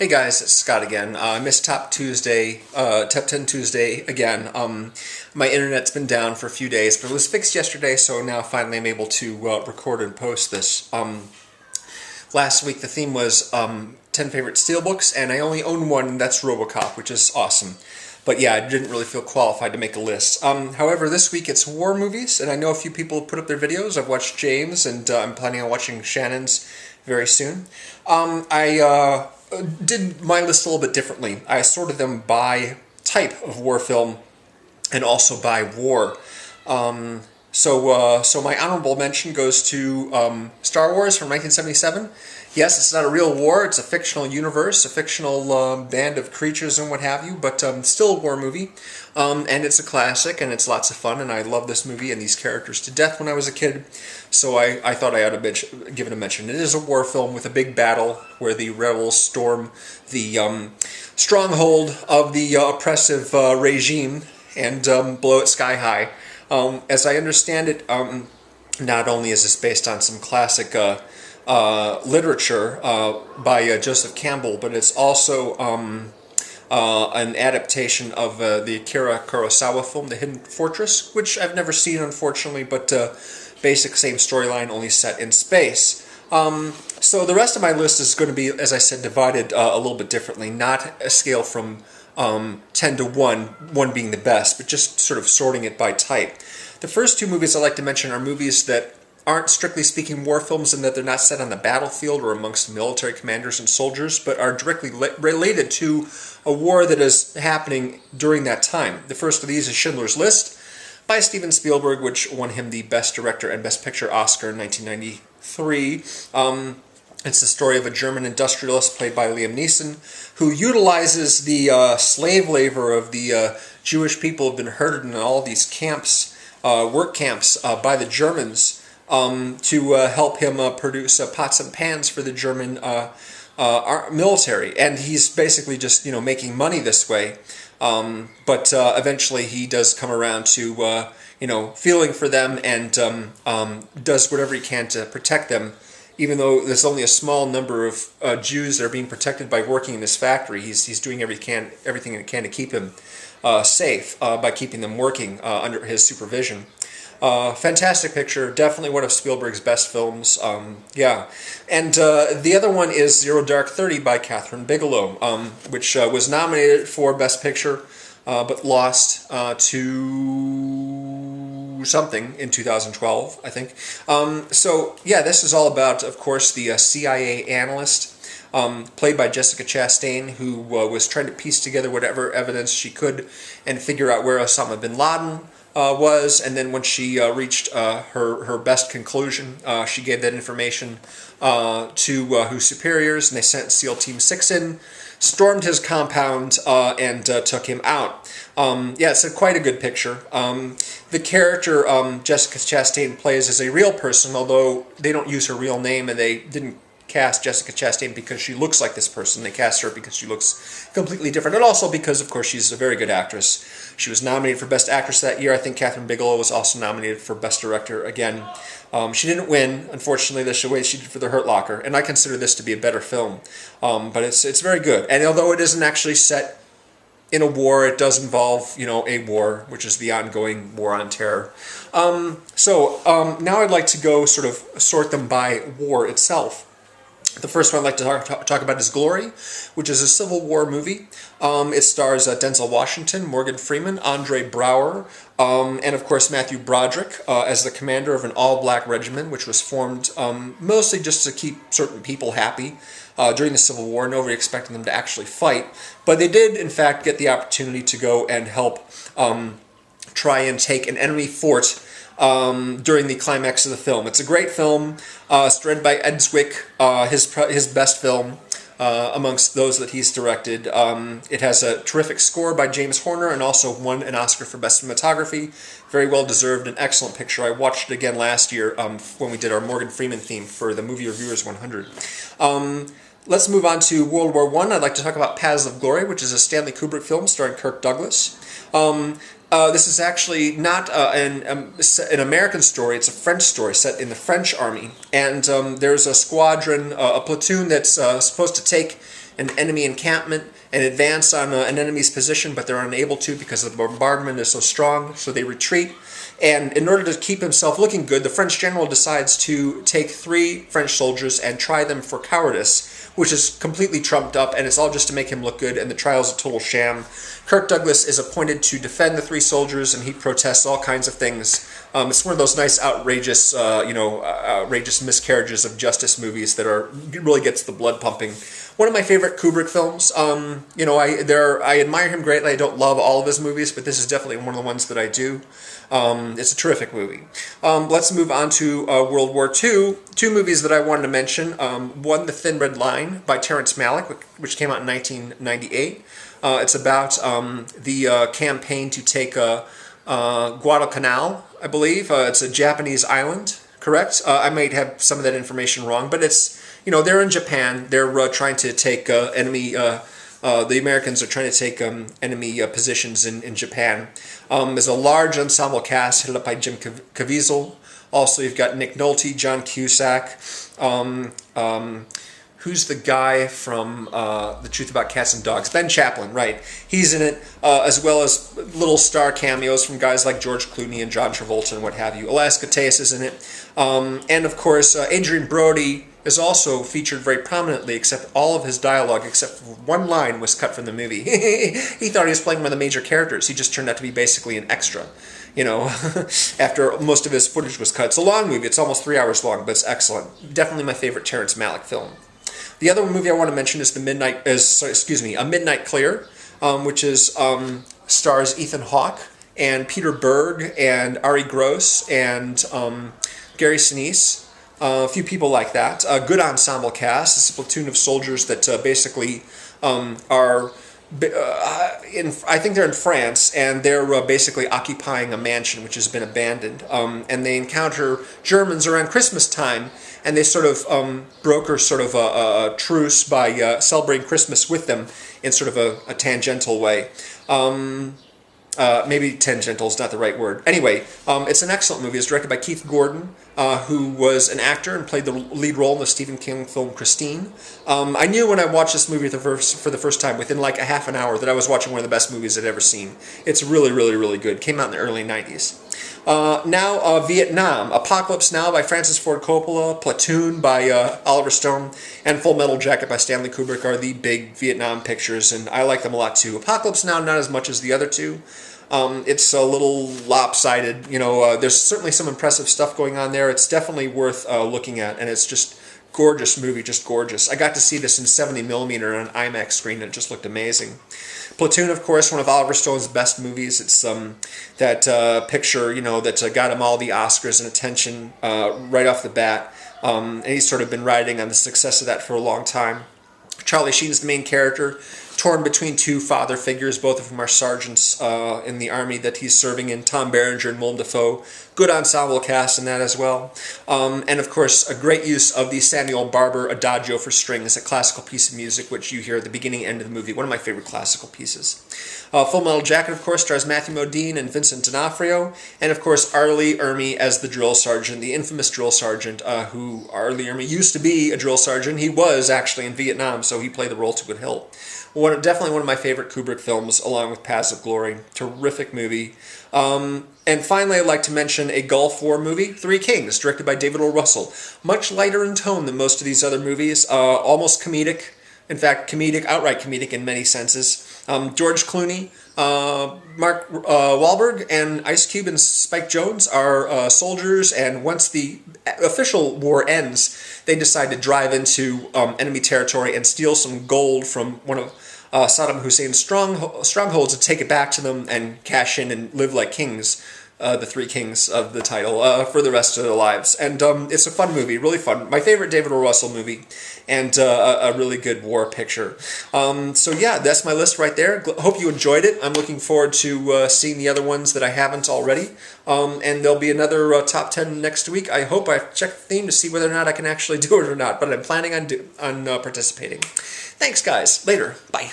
Hey guys, it's Scott again. I missed Top 10 Tuesday again. My internet's been down for a few days, but it was fixed yesterday, so now finally I'm able to record and post this. Last week the theme was 10 favorite steelbooks, and I only own one, and that's RoboCop, which is awesome. But yeah, I didn't really feel qualified to make a list. However, this week it's war movies, and I know a few people put up their videos. I've watched James, and I'm planning on watching Shannon's very soon. I did my list a little bit differently. I sorted them by type of war film and also by war. So my honorable mention goes to Star Wars from 1977. Yes, it's not a real war. It's a fictional universe, a fictional band of creatures and what have you, but still a war movie. And it's a classic, and it's lots of fun, and I love this movie and these characters to death when I was a kid. So I thought I ought to give it a mention. It is a war film with a big battle where the rebels storm the stronghold of the oppressive regime and blow it sky high. As I understand it, not only is this based on some classic literature by Joseph Campbell, but it's also an adaptation of the Akira Kurosawa film, The Hidden Fortress, which I've never seen, unfortunately, but basic same storyline, only set in space. So the rest of my list is going to be, as I said, divided a little bit differently, not a scale from 10 to 1, 1 being the best, but just sort of sorting it by type. The first two movies I'd like to mention are movies that aren't strictly speaking war films in that they're not set on the battlefield or amongst military commanders and soldiers, but are directly related to a war that is happening during that time. The first of these is Schindler's List by Steven Spielberg, which won him the Best Director and Best Picture Oscar in 1993. It's the story of a German industrialist played by Liam Neeson who utilizes the slave labor of the Jewish people who have been herded in all these camps, work camps by the Germans, to help him produce pots and pans for the German military. And he's basically just, making money this way. But eventually he does come around to, feeling for them and does whatever he can to protect them. Even though there's only a small number of Jews that are being protected by working in this factory, he's doing everything he can to keep him safe by keeping them working under his supervision. Fantastic picture, definitely one of Spielberg's best films. Yeah, and the other one is Zero Dark 30 by Kathryn Bigelow, which was nominated for Best Picture, but lost to something in 2012, I think. So yeah, this is all about, of course, the CIA analyst, played by Jessica Chastain, who was trying to piece together whatever evidence she could and figure out where Osama bin Laden was, and then when she reached her best conclusion, she gave that information to her superiors, and they sent SEAL Team 6 in, stormed his compound, and took him out. Yeah, it's quite a good picture. The character Jessica Chastain plays is a real person, although they don't use her real name, and they didn't cast Jessica Chastain because she looks like this person. They cast her because she looks completely different, and also because, of course, she's a very good actress. She was nominated for Best Actress that year. I think Kathryn Bigelow was also nominated for Best Director again. She didn't win, unfortunately, the way she did for The Hurt Locker, and I consider this to be a better film. But it's very good. And although it isn't actually set in a war, it does involve, a war, which is the ongoing war on terror. So now I'd like to go sort of sort them by war itself. The first one I'd like to talk about is Glory, which is a Civil War movie. It stars Denzel Washington, Morgan Freeman, Andre Braugher, and of course Matthew Broderick as the commander of an all-black regiment, which was formed mostly just to keep certain people happy during the Civil War, nobody expecting them to actually fight. But they did, in fact, get the opportunity to go and help try and take an enemy fort during the climax of the film. It's a great film. It's directed by Ed Zwick, his best film amongst those that he's directed. It has a terrific score by James Horner and also won an Oscar for Best Cinematography. Very well deserved, an excellent picture. I watched it again last year when we did our Morgan Freeman theme for the Movie Reviewers 100. Let's move on to World War I. I'd like to talk about Paths of Glory, which is a Stanley Kubrick film starring Kirk Douglas. This is actually not an American story, it's a French story set in the French army. And there's a squadron, a platoon that's supposed to take an enemy encampment and advance on an enemy's position, but they're unable to because the bombardment is so strong, so they retreat. And in order to keep himself looking good, the French general decides to take 3 French soldiers and try them for cowardice, which is completely trumped up, and it's all just to make him look good, and the trial's a total sham. Kirk Douglas is appointed to defend the 3 soldiers, and he protests all kinds of things. It's one of those nice, outrageous, outrageous miscarriages of justice movies that really gets the blood pumping. One of my favorite Kubrick films. I admire him greatly. I don't love all of his movies, but this is definitely one of the ones that I do. It's a terrific movie. Let's move on to World War II. 2 movies that I wanted to mention. One, The Thin Red Line by Terrence Malick, which came out in 1998. It's about the campaign to take Guadalcanal, I believe. It's a Japanese island, correct? I might have some of that information wrong, but it's, they're in Japan. They're trying to take enemy... the Americans are trying to take enemy positions in Japan. There's a large ensemble cast headed up by Jim Caviezel. Also, you've got Nick Nolte, John Cusack. Who's the guy from The Truth About Cats and Dogs? Ben Chaplin, right. He's in it, as well as little star cameos from guys like George Clooney and John Travolta and what have you. Alaska Tejas is in it. And, of course, Adrian Brody is also featured very prominently, except all of his dialogue, except for one line, was cut from the movie. He thought he was playing one of the major characters. He just turned out to be basically an extra, after most of his footage was cut. It's a long movie. It's almost 3 hours long, but it's excellent. Definitely my favorite Terrence Malick film. The other movie I want to mention is A Midnight Clear, which is stars Ethan Hawke and Peter Berg and Ari Gross and Gary Sinise. A few people like that. A good ensemble cast. It's a platoon of soldiers that basically are... I think they're in France, and they're basically occupying a mansion which has been abandoned. And they encounter Germans around Christmas time, and they sort of broker sort of a truce by celebrating Christmas with them in sort of a tangential way. Maybe tangential is not the right word. Anyway, it's an excellent movie. It's directed by Keith Gordon, who was an actor and played the lead role in the Stephen King film Christine. I knew when I watched this movie for the first time, within like a half an hour, that I was watching one of the best movies I'd ever seen. It's really, really, really good. Came out in the early 90s. Now, Vietnam. Apocalypse Now by Francis Ford Coppola, Platoon by Oliver Stone, and Full Metal Jacket by Stanley Kubrick are the big Vietnam pictures, and I like them a lot too. Apocalypse Now, not as much as the other 2. It's a little lopsided. There's certainly some impressive stuff going on there. It's definitely worth looking at, and it's just gorgeous movie, just gorgeous. I got to see this in 70mm on an IMAX screen, and it just looked amazing. Platoon, of course, one of Oliver Stone's best movies. It's that picture, that got him all the Oscars and attention right off the bat. And he's sort of been riding on the success of that for a long time. Charlie Sheen's the main character, torn between 2 father figures, both of whom are sergeants in the army that he's serving in, Tom Berenger and Willem Dafoe. Good ensemble cast in that as well. And of course, a great use of the Samuel Barber Adagio for strings, a classical piece of music which you hear at the beginning and end of the movie. One of my favorite classical pieces. Full Metal Jacket, of course, stars Matthew Modine and Vincent D'Onofrio, and of course R. Lee Ermey as the drill sergeant, the infamous drill sergeant, who R. Lee Ermey used to be a drill sergeant. He was actually in Vietnam, so he played the role to good hilt. Definitely one of my favorite Kubrick films, along with Paths of Glory. Terrific movie. And finally, I'd like to mention a Gulf War movie, Three Kings, directed by David O. Russell. Much lighter in tone than most of these other movies, almost comedic. In fact, outright comedic in many senses. George Clooney, Mark Wahlberg, and Ice Cube and Spike Jonze are soldiers, and once the official war ends, they decide to drive into enemy territory and steal some gold from one of Saddam Hussein's strongholds to take it back to them and cash in and live like kings. The Three Kings of the title, for the rest of their lives. And it's a fun movie, really fun. My favorite David O. Russell movie, and a really good war picture. So yeah, that's my list right there. Hope you enjoyed it. I'm looking forward to seeing the other ones that I haven't already. And there'll be another top 10 next week. I hope I've checked the theme to see whether or not I can actually do it or not, but I'm planning on participating. Thanks, guys. Later. Bye.